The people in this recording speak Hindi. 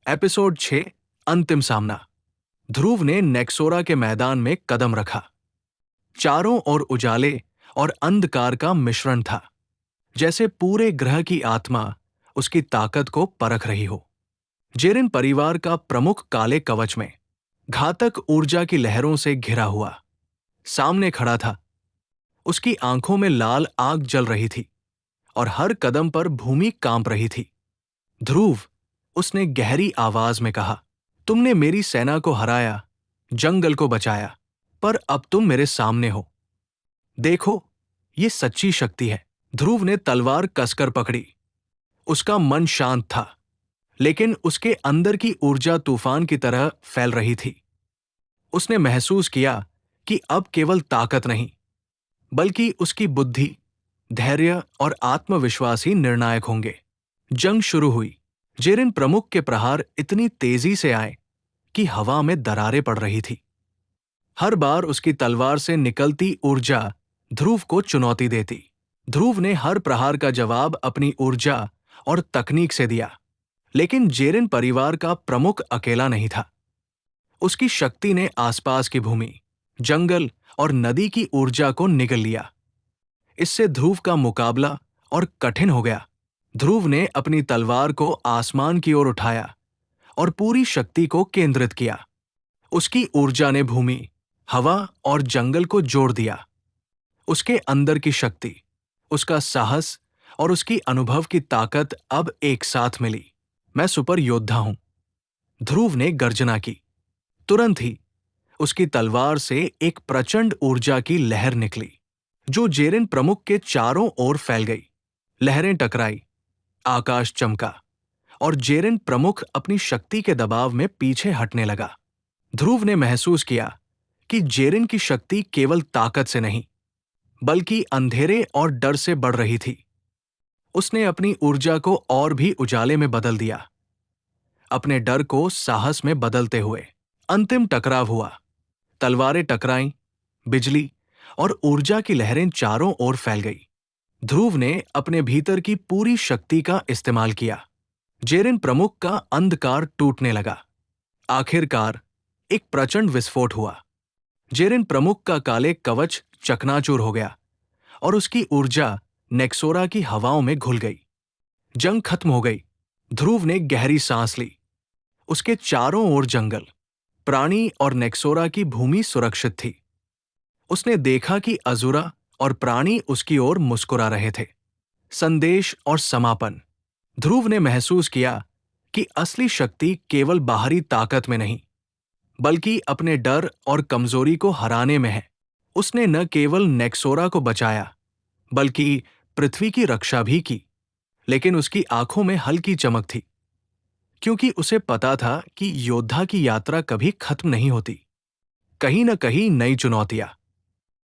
एपिसोड 6 अंतिम सामना। ध्रुव ने नेक्सोरा के मैदान में कदम रखा। चारों ओर उजाले और अंधकार का मिश्रण था, जैसे पूरे ग्रह की आत्मा उसकी ताकत को परख रही हो। जेरिन परिवार का प्रमुख काले कवच में घातक ऊर्जा की लहरों से घिरा हुआ सामने खड़ा था। उसकी आंखों में लाल आग जल रही थी और हर कदम पर भूमि कांप रही थी। ध्रुव, उसने गहरी आवाज में कहा, तुमने मेरी सेना को हराया, जंगल को बचाया, पर अब तुम मेरे सामने हो। देखो, ये सच्ची शक्ति है। ध्रुव ने तलवार कसकर पकड़ी। उसका मन शांत था, लेकिन उसके अंदर की ऊर्जा तूफान की तरह फैल रही थी। उसने महसूस किया कि अब केवल ताकत नहीं, बल्कि उसकी बुद्धि, धैर्य और आत्मविश्वास ही निर्णायक होंगे। जंग शुरू हुई। जेरिन प्रमुख के प्रहार इतनी तेजी से आए कि हवा में दरारें पड़ रही थी। हर बार उसकी तलवार से निकलती ऊर्जा ध्रुव को चुनौती देती। ध्रुव ने हर प्रहार का जवाब अपनी ऊर्जा और तकनीक से दिया, लेकिन जेरिन परिवार का प्रमुख अकेला नहीं था। उसकी शक्ति ने आसपास की भूमि, जंगल और नदी की ऊर्जा को निगल लिया। इससे ध्रुव का मुकाबला और कठिन हो गया। ध्रुव ने अपनी तलवार को आसमान की ओर उठाया और पूरी शक्ति को केंद्रित किया। उसकी ऊर्जा ने भूमि, हवा और जंगल को जोड़ दिया। उसके अंदर की शक्ति, उसका साहस और उसकी अनुभव की ताकत अब एक साथ मिली। मैं सुपर योद्धा हूं, ध्रुव ने गर्जना की। तुरंत ही उसकी तलवार से एक प्रचंड ऊर्जा की लहर निकली, जो जेरिन प्रमुख के चारों ओर फैल गई। लहरें टकराई, आकाश चमका और जेरिन प्रमुख अपनी शक्ति के दबाव में पीछे हटने लगा। ध्रुव ने महसूस किया कि जेरिन की शक्ति केवल ताकत से नहीं, बल्कि अंधेरे और डर से बढ़ रही थी। उसने अपनी ऊर्जा को और भी उजाले में बदल दिया, अपने डर को साहस में बदलते हुए। अंतिम टकराव हुआ। तलवारें टकराईं, बिजली और ऊर्जा की लहरें चारों ओर फैल गई। ध्रुव ने अपने भीतर की पूरी शक्ति का इस्तेमाल किया। जेरिन प्रमुख का अंधकार टूटने लगा। आखिरकार एक प्रचंड विस्फोट हुआ। जेरिन प्रमुख का काले कवच चकनाचूर हो गया और उसकी ऊर्जा नेक्सोरा की हवाओं में घुल गई। जंग खत्म हो गई। ध्रुव ने गहरी सांस ली। उसके चारों ओर जंगल, प्राणी और नेक्सोरा की भूमि सुरक्षित थी। उसने देखा कि अजुरा और प्राणी उसकी ओर मुस्कुरा रहे थे। संदेश और समापन। ध्रुव ने महसूस किया कि असली शक्ति केवल बाहरी ताकत में नहीं, बल्कि अपने डर और कमजोरी को हराने में है। उसने न केवल नेक्सोरा को बचाया, बल्कि पृथ्वी की रक्षा भी की। लेकिन उसकी आंखों में हल्की चमक थी, क्योंकि उसे पता था कि योद्धा की यात्रा कभी खत्म नहीं होती। कहीं न कहीं नई चुनौतियां,